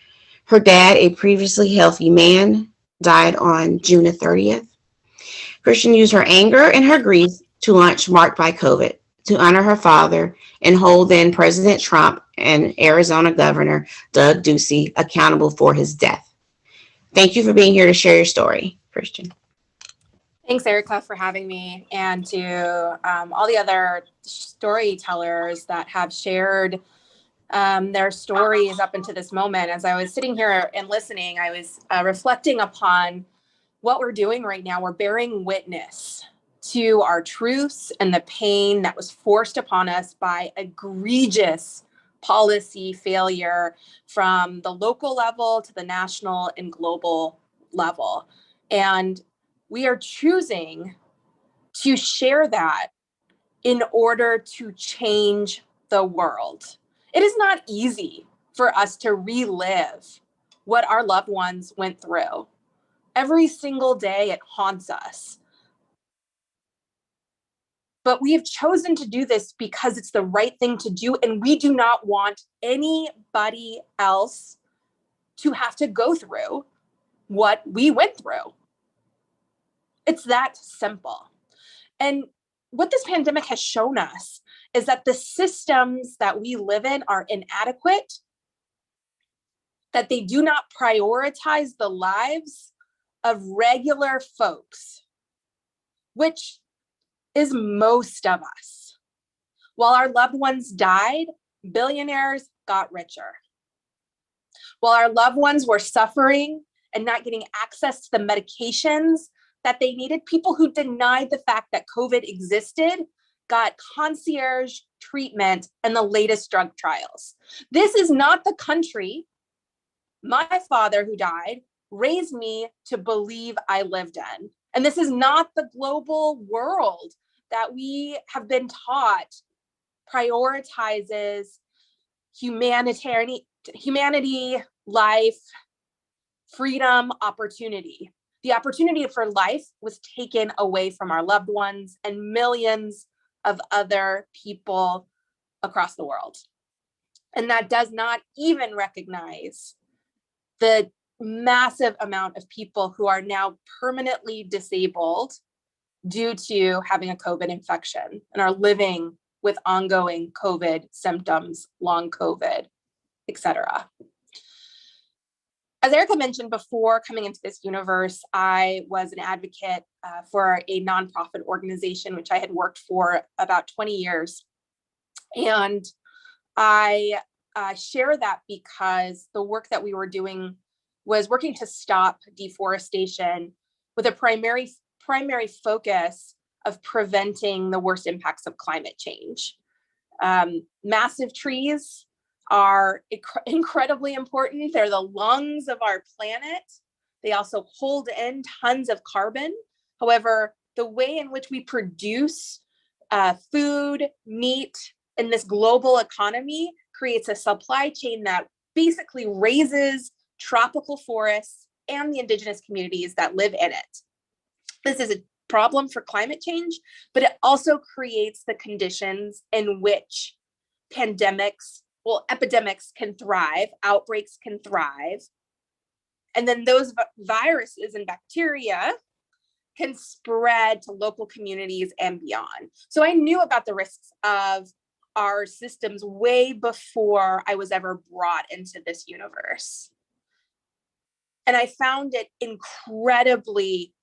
Her dad, a previously healthy man, died on June 30th. Christian used her anger and her grief to launch Marked by COVID to honor her father and hold then President Trump and Arizona Governor Doug Ducey accountable for his death. Thank you for being here to share your story, Christian. Thanks, Erica, for having me, and to all the other storytellers that have shared their stories up into this moment. As I was sitting here and listening, I was reflecting upon what we're doing right now. We're bearing witness to our truths and the pain that was forced upon us by egregious policy failure from the local level to the national and global level. And we are choosing to share that in order to change the world. It is not easy for us to relive what our loved ones went through. Every single day it haunts us. But we have chosen to do this because it's the right thing to do, and we do not want anybody else to have to go through what we went through. It's that simple. And what this pandemic has shown us is that the systems that we live in are inadequate, that they do not prioritize the lives of regular folks, which is most of us. While our loved ones died, billionaires got richer. While our loved ones were suffering and not getting access to the medications that they needed, people who denied the fact that COVID existed got concierge treatment and the latest drug trials. This is not the country my father, who died, raised me to believe I lived in. And this is not the global world that we have been taught prioritizes humanity, life, freedom, opportunity. The opportunity for life was taken away from our loved ones and millions of other people across the world. And that does not even recognize the massive amount of people who are now permanently disabled due to having a COVID infection and are living with ongoing COVID symptoms, long COVID, etc. As Erica mentioned before coming into this universe, I was an advocate for a nonprofit organization, which I had worked for about 20 years. And I share that because the work that we were doing was working to stop deforestation with a primary focus of preventing the worst impacts of climate change. Massive trees are incredibly important. They're the lungs of our planet. They also hold in tons of carbon. However, the way in which we produce food, meat in this global economy creates a supply chain that basically raises tropical forests and the indigenous communities that live in it. This is a problem for climate change, but it also creates the conditions in which epidemics can thrive, outbreaks can thrive. And then those viruses and bacteria can spread to local communities and beyond. So I knew about the risks of our systems way before I was ever brought into this universe. And I found it incredibly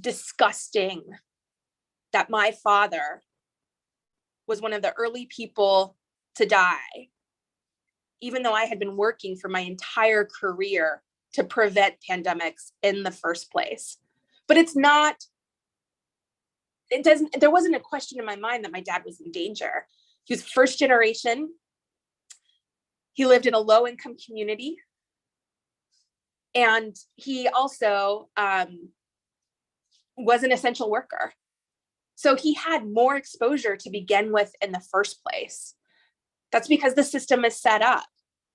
disgusting that my father was one of the early people to die, even though I had been working for my entire career to prevent pandemics in the first place. But there wasn't a question in my mind that my dad was in danger. He was first generation. He lived in a low income community. And he also was an essential worker. So he had more exposure to begin with in the first place. That's because the system is set up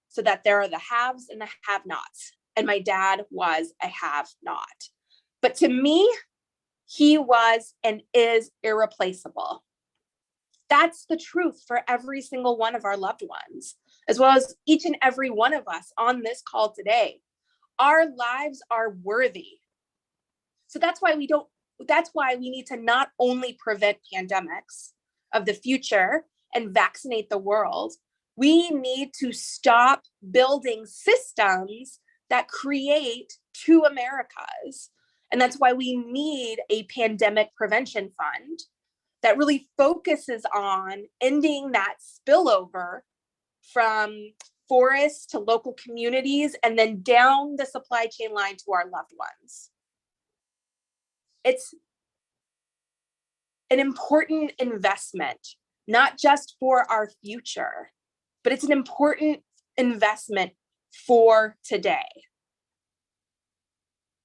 so that there are the haves and the have-nots. And my dad was a have-not. But to me, he was and is irreplaceable. That's the truth for every single one of our loved ones, as well as each and every one of us on this call today. Our lives are worthy. So that's why we need to not only prevent pandemics of the future and vaccinate the world, we need to stop building systems that create two Americas. And that's why we need a pandemic prevention fund that really focuses on ending that spillover from forests to local communities and then down the supply chain line to our loved ones. It's an important investment, not just for our future, but it's an important investment for today.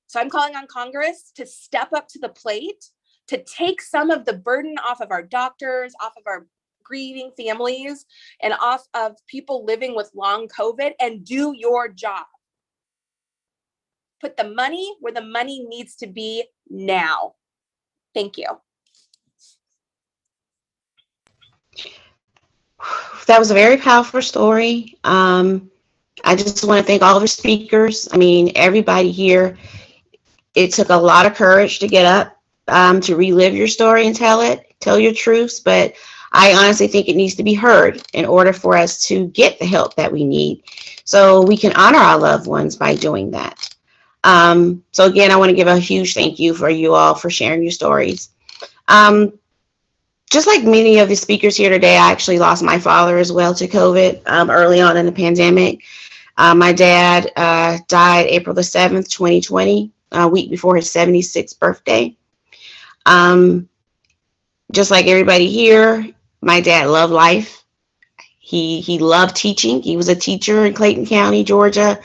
So I'm calling on Congress to step up to the plate, to take some of the burden off of our doctors, off of our grieving families, and off of people living with long COVID, and do your job. Put the money where the money needs to be now. Thank you. That was a very powerful story. I just want to thank all the speakers. I mean, everybody here. It took a lot of courage to get up, to relive your story and tell your truths. But I honestly think it needs to be heard in order for us to get the help that we need, so we can honor our loved ones by doing that. So again, I want to give a huge thank you for you all for sharing your stories. Just like many of the speakers here today, I actually lost my father as well to COVID early on in the pandemic. My dad died April the 7th, 2020, a week before his 76th birthday. Just like everybody here, my dad loved life. He loved teaching. He was a teacher in Clayton County, Georgia.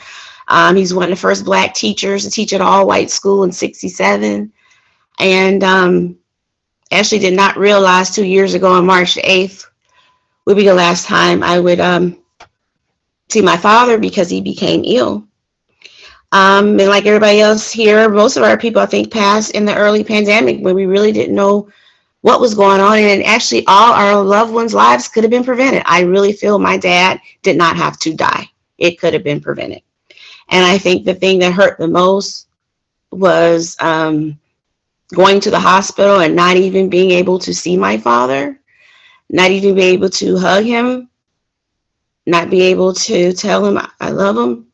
He's one of the first Black teachers to teach at an all-white school in '67. And actually did not realize 2 years ago on March the 8th, would be the last time I would see my father because he became ill. And like everybody else here, most of our people, I think, passed in the early pandemic when we really didn't know what was going on. And actually, all our loved ones' lives could have been prevented. I really feel my dad did not have to die. It could have been prevented. And I think the thing that hurt the most was going to the hospital and not even being able to see my father, not even be able to hug him, not be able to tell him I love him.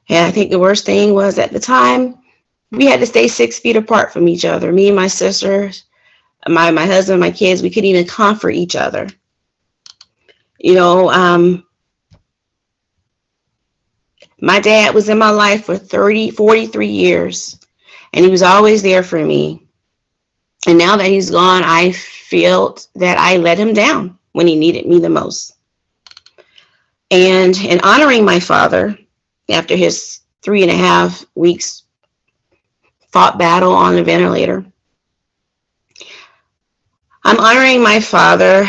And I think the worst thing was at the time, we had to stay 6 feet apart from each other. Me and my sisters, my husband, my kids, we couldn't even comfort each other. You know, my dad was in my life for 43 years, and he was always there for me. And now that he's gone, I felt that I let him down when he needed me the most. And in honoring my father, after his 3.5 weeks fought battle on the ventilator, I'm honoring my father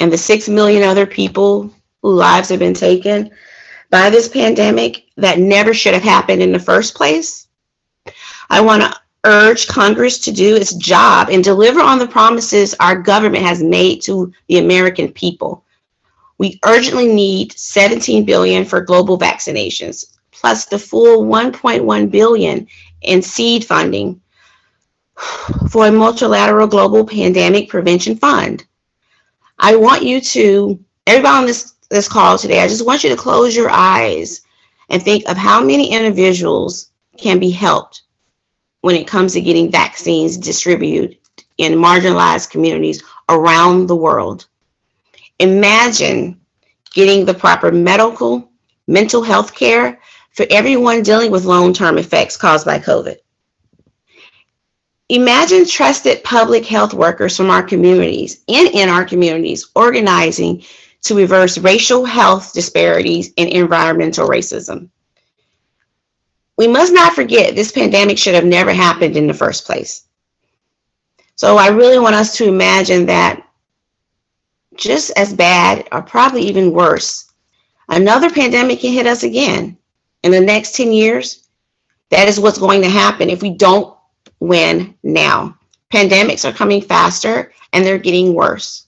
and the 6 million other people whose lives have been taken by this pandemic that never should have happened in the first place. I want to urge Congress to do its job and deliver on the promises our government has made to the American people. We urgently need $17 billion for global vaccinations, plus the full $1.1 billion in seed funding for a multilateral global pandemic prevention fund. I want you to, everybody on this call today, I just want you to close your eyes and think of how many individuals can be helped when it comes to getting vaccines distributed in marginalized communities around the world. Imagine getting the proper medical, mental health care for everyone dealing with long-term effects caused by COVID. Imagine trusted public health workers from our communities and in our communities organizing to reverse racial health disparities and environmental racism. We must not forget this pandemic should have never happened in the first place. So I really want us to imagine that just as bad, or probably even worse, another pandemic can hit us again in the next 10 years. That is what's going to happen if we don't win now. Pandemics are coming faster and they're getting worse.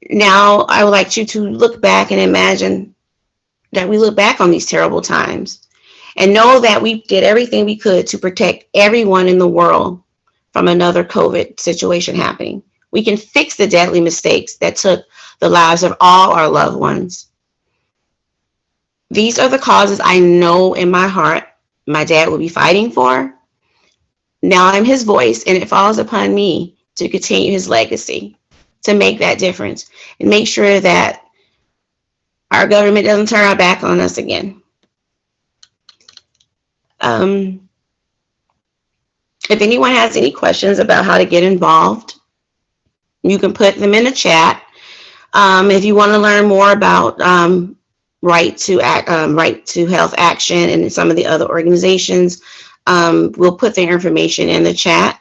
Now, I would like you to look back and imagine that we look back on these terrible times and know that we did everything we could to protect everyone in the world from another COVID situation happening. We can fix the deadly mistakes that took the lives of all our loved ones. These are the causes I know in my heart my dad will be fighting for. Now I'm his voice, and it falls upon me to continue his legacy, to make that difference and make sure that our government doesn't turn our back on us again. If anyone has any questions about how to get involved, you can put them in the chat. If you want to learn more about Right to Health Action and some of the other organizations, we'll put their information in the chat.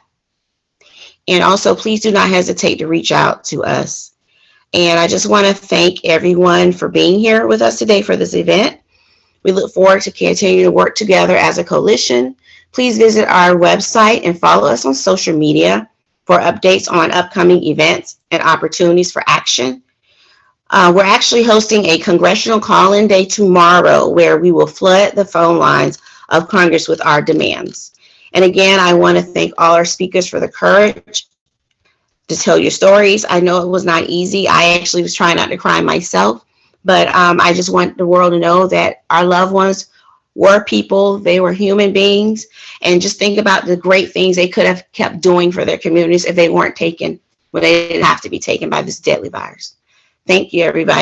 And also, please do not hesitate to reach out to us. And I just want to thank everyone for being here with us today for this event. We look forward to continuing to work together as a coalition. Please visit our website and follow us on social media for updates on upcoming events and opportunities for action. We're actually hosting a congressional call-in day tomorrow where we will flood the phone lines of Congress with our demands. And again, I want to thank all our speakers for the courage to tell your stories. I know it was not easy. I actually was trying not to cry myself, but I just want the world to know that our loved ones were people, they were human beings, and just think about the great things they could have kept doing for their communities if they weren't taken, when they didn't have to be taken by this deadly virus. Thank you, everybody.